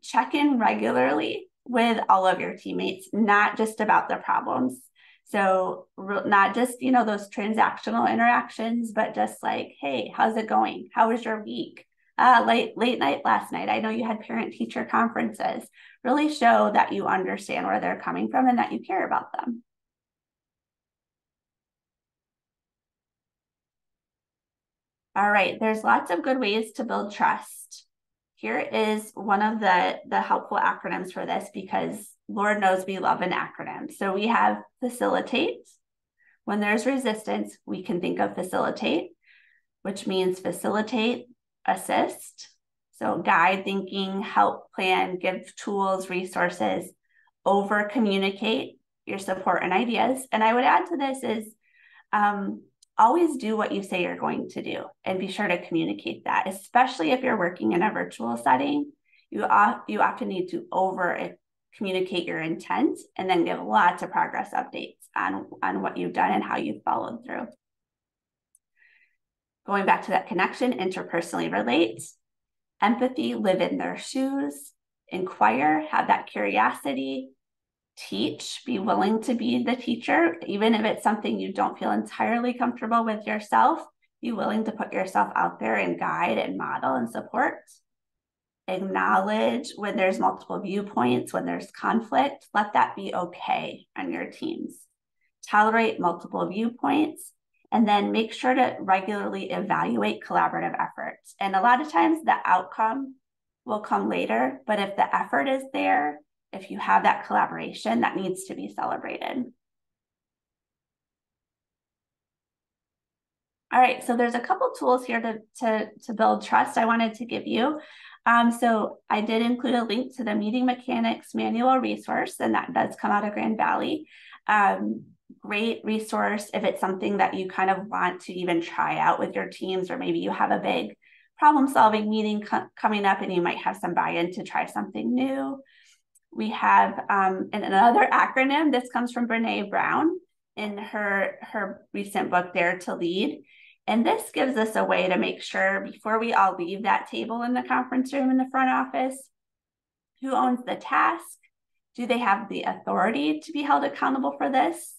check in regularly with all of your teammates, not just about the problems. So not just, those transactional interactions, but just like, hey, how's it going? How was your week? Late night last night. I know you had parent-teacher conferences. Really show that you understand where they're coming from and that you care about them. All right, there's lots of good ways to build trust. Here is one of the helpful acronyms for this, because Lord knows we love an acronym. So we have facilitate. When there's resistance, we can think of facilitate, which means facilitate assist. So guide thinking, help plan, give tools, resources, over communicate your support and ideas. And I would add to this is always do what you say you're going to do and be sure to communicate that, especially if you're working in a virtual setting. You often need to over communicate your intent and then give lots of progress updates on what you've done and how you've followed through. Going back to that connection, interpersonally relate, empathy, live in their shoes, inquire, have that curiosity, teach, be willing to be the teacher, even if it's something you don't feel entirely comfortable with yourself, be willing to put yourself out there and guide and model and support. Acknowledge when there's multiple viewpoints, when there's conflict, let that be okay on your teams. Tolerate multiple viewpoints, and then make sure to regularly evaluate collaborative efforts. And a lot of times the outcome will come later, but if the effort is there, if you have that collaboration, that needs to be celebrated. All right, so there's a couple tools here to build trust I wanted to give you. So I did include a link to the meeting mechanics manual resource, and that does come out of Grand Valley. Great resource if it's something that you kind of want to even try out with your teams, or maybe you have a big problem-solving meeting coming up and you might have some buy-in to try something new. We have another acronym. This comes from Brene Brown in her recent book, Dare to Lead. And this gives us a way to make sure before we all leave that table in the conference room in the front office, who owns the task? Do they have the authority to be held accountable for this?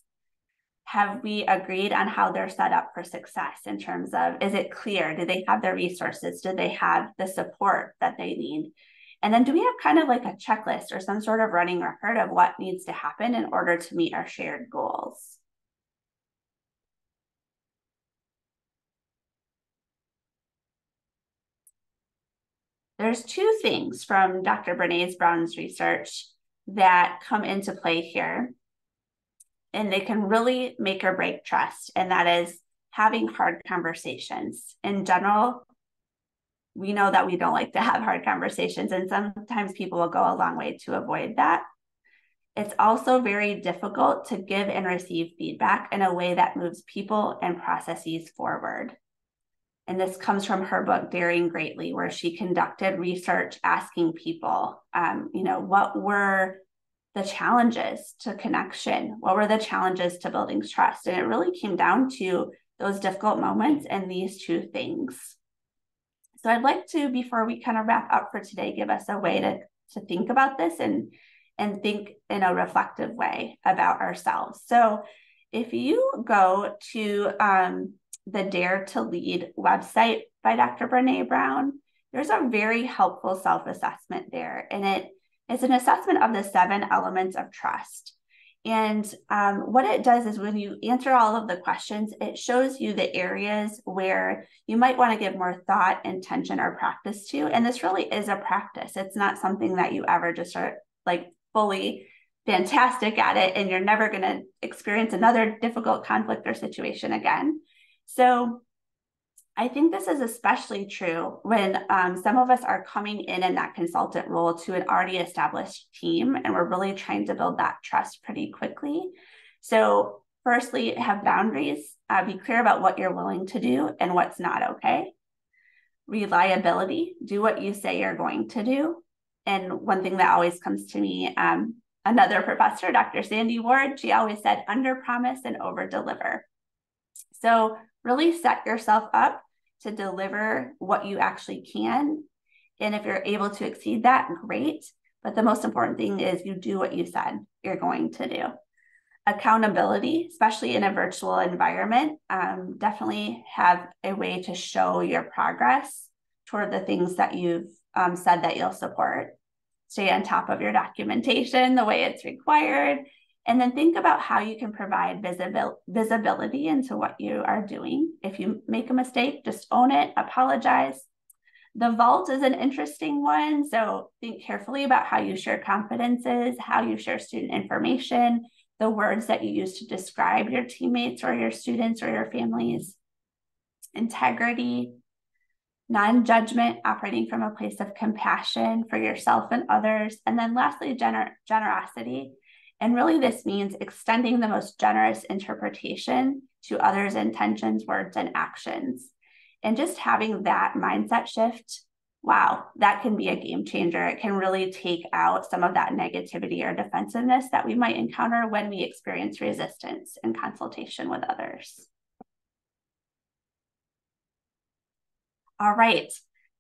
Have we agreed on how they're set up for success in terms of, is it clear? Do they have the resources? Do they have the support that they need? And then do we have kind of like a checklist or some sort of running record of what needs to happen in order to meet our shared goals? There's two things from Dr. Brene Brown's research that come into play here, and they can really make or break trust, and that is having hard conversations. In general, we know that we don't like to have hard conversations, and sometimes people will go a long way to avoid that. It's also very difficult to give and receive feedback in a way that moves people and processes forward. And this comes from her book, Daring Greatly, where she conducted research asking people, what were the challenges to connection? What were the challenges to building trust? And it really came down to those difficult moments and these two things. So I'd like to, before we kind of wrap up for today, give us a way to think about this and think in a reflective way about ourselves. So if you go to the Dare to Lead website by Dr. Brene Brown, there's a very helpful self-assessment there. And it's an assessment of the 7 elements of trust. And what it does is when you answer all of the questions, it shows you the areas where you might want to give more thought, intention, or practice to. And this really is a practice. It's not something that you ever just are like fully fantastic at it and you're never going to experience another difficult conflict or situation again. So I think this is especially true when some of us are coming in that consultant role to an already established team, and we're really trying to build that trust pretty quickly. So firstly, have boundaries. Be clear about what you're willing to do and what's not okay. Reliability. Do what you say you're going to do. And one thing that always comes to me, another professor, Dr. Sandy Ward, she always said, under promise and over deliver. So really set yourself up to deliver what you actually can. And if you're able to exceed that, great. But the most important thing is you do what you said you're going to do. Accountability, especially in a virtual environment, definitely have a way to show your progress toward the things that you've said that you'll support. Stay on top of your documentation the way it's required. And then think about how you can provide visibility into what you are doing. If you make a mistake, just own it, apologize. The vault is an interesting one. So think carefully about how you share confidences, how you share student information, the words that you use to describe your teammates or your students or your families. Integrity. non-judgment, operating from a place of compassion for yourself and others. And then lastly, generosity. And really this means extending the most generous interpretation to others' intentions, words, and actions. And just having that mindset shift, wow, that can be a game changer. It can really take out some of that negativity or defensiveness that we might encounter when we experience resistance in consultation with others. All right,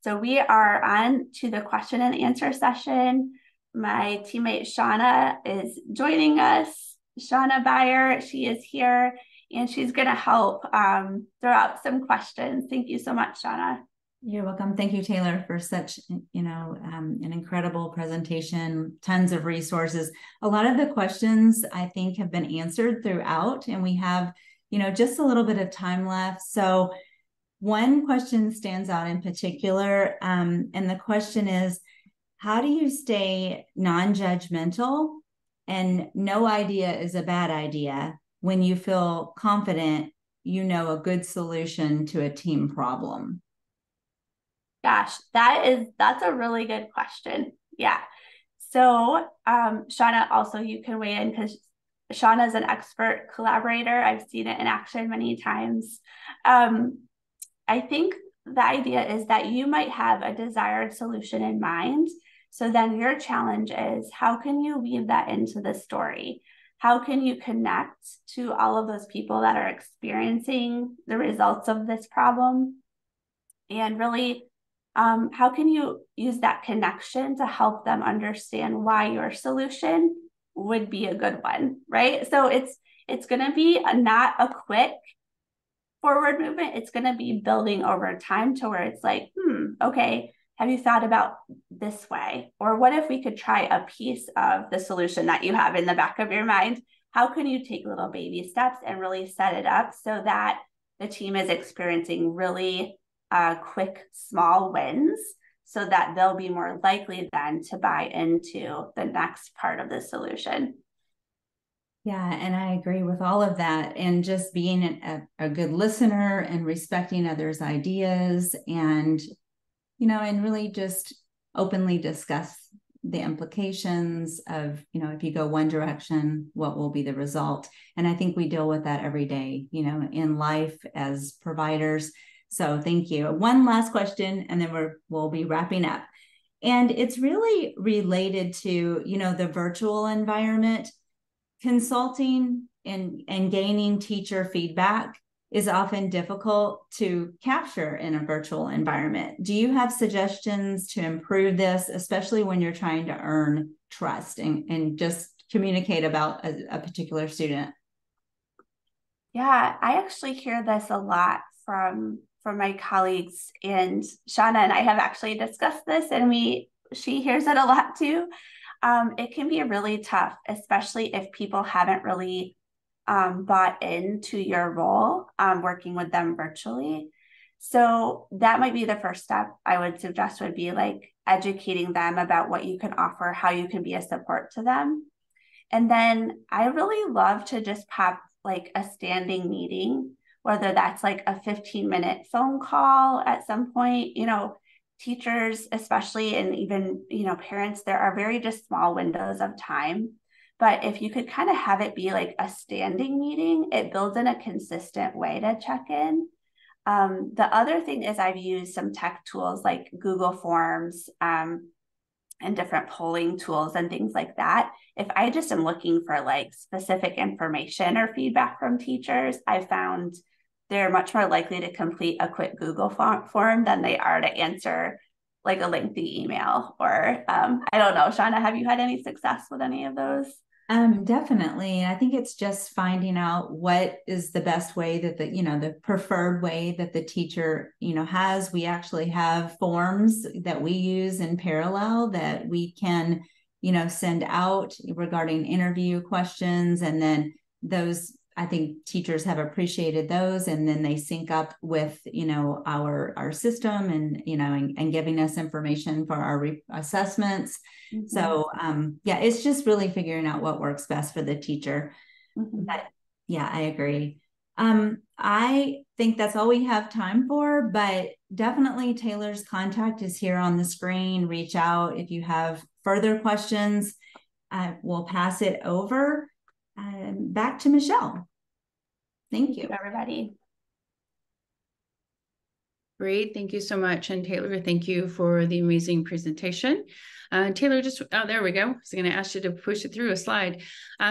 so we are on to the question and answer session. My teammate Shauna is joining us. Shauna Beyer, she is here and she's going to help throw out some questions. Thank you so much, Shauna. You're welcome. Thank you, Taylor, for such, an incredible presentation, tons of resources. A lot of the questions I think have been answered throughout, and we have, just a little bit of time left. So one question stands out in particular, and the question is, how do you stay non-judgmental and no idea is a bad idea when you feel confident a good solution to a team problem? Gosh, that's a really good question. Yeah. So Shauna, also you can weigh in because Shauna is an expert collaborator. I've seen it in action many times. I think the idea is that you might have a desired solution in mind. So then your challenge is, how can you weave that into the story? How can you connect to all of those people that are experiencing the results of this problem? And really, how can you use that connection to help them understand why your solution would be a good one, right? So it's going to be not a quick forward movement. It's going to be building over time to where it's like, okay, have you thought about this way? Or what if we could try a piece of the solution that you have in the back of your mind? How can you take little baby steps and really set it up so that the team is experiencing really quick, small wins so that they'll be more likely then to buy into the next part of the solution? Yeah, and I agree with all of that. And just being a good listener and respecting others' ideas and, and really just openly discuss the implications of, if you go one direction, what will be the result? And I think we deal with that every day, in life as providers. So thank you. One last question, and then we'll be wrapping up. And it's really related to, the virtual environment. Consulting and gaining teacher feedback is often difficult to capture in a virtual environment. Do you have suggestions to improve this, especially when you're trying to earn trust and just communicate about a particular student? Yeah, I actually hear this a lot from my colleagues, and Shauna and I have actually discussed this, and she hears it a lot too. It can be really tough, especially if people haven't really bought into your role, working with them virtually. So that might be the first step I would suggest, would be like educating them about what you can offer, how you can be a support to them. And then I really love to just pop like a standing meeting, whether that's like a 15-minute phone call at some point. Teachers, especially, and even, parents, there are very just small windows of time. But if you could kind of have it be like a standing meeting, it builds in a consistent way to check in. The other thing is I've used some tech tools like Google Forms and different polling tools and things like that. If I just am looking for like specific information or feedback from teachers, I found they're much more likely to complete a quick Google form than they are to answer like a lengthy email. Or I don't know, Shauna, have you had any success with any of those? Definitely. I think it's just finding out what is the best way that the preferred way that the teacher, has. We actually have forms that we use in parallel that we can, send out regarding interview questions. And then those, I think teachers have appreciated those, and then they sync up with, our system and, and giving us information for our assessments. Mm-hmm. So, it's just really figuring out what works best for the teacher. Mm-hmm. But yeah, I agree. I think that's all we have time for, but definitely Taylor's contact is here on the screen. Reach out if you have further questions. We'll pass it over back to Michelle. Thank you, everybody. Great, thank you so much. And Taylor, thank you for the amazing presentation. Taylor, there we go. I was going to ask you to push it through a slide.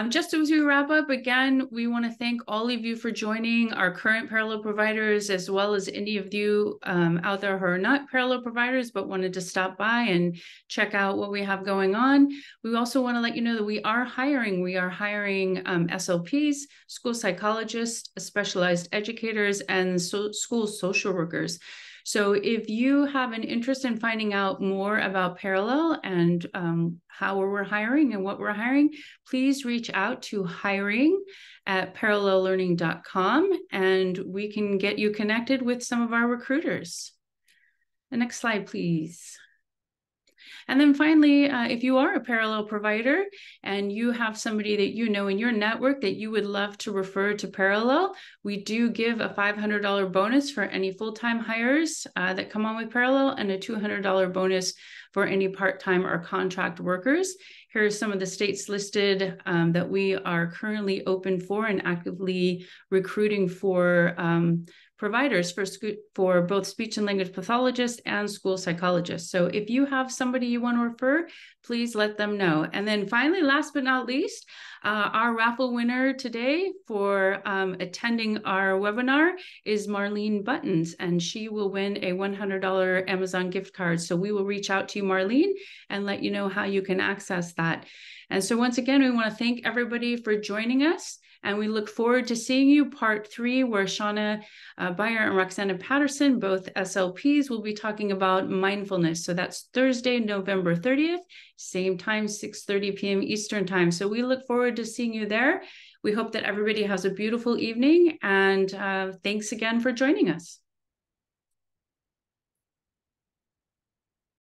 Just as we wrap up, again, we want to thank all of you for joining, our current parallel providers, as well as any of you out there who are not parallel providers, but wanted to stop by and check out what we have going on. We also want to let you know that we are hiring. We are hiring SLPs, school psychologists, specialized educators, and school social workers. So if you have an interest in finding out more about Parallel and how we're hiring and what we're hiring, please reach out to hiring@parallellearning.com and we can get you connected with some of our recruiters. The next slide, please. And then finally, if you are a parallel provider and you have somebody that you know in your network that you would love to refer to Parallel, we do give a $500 bonus for any full-time hires that come on with Parallel and a $200 bonus for any part-time or contract workers. Here are some of the states listed that we are currently open for and actively recruiting for providers for both speech and language pathologists and school psychologists. So if you have somebody you want to refer, please let them know. And then finally, last but not least, our raffle winner today for attending our webinar is Marlene Buttons, and she will win a $100 Amazon gift card. So we will reach out to you, Marlene, and let you know how you can access that. And so once again, we want to thank everybody for joining us. And we look forward to seeing you part 3, where Shauna Beyer and Roxana Patterson, both SLPs, will be talking about mindfulness. So that's Thursday, November 30th, same time, 6:30 p.m. Eastern time. So we look forward to seeing you there. We hope that everybody has a beautiful evening, and thanks again for joining us.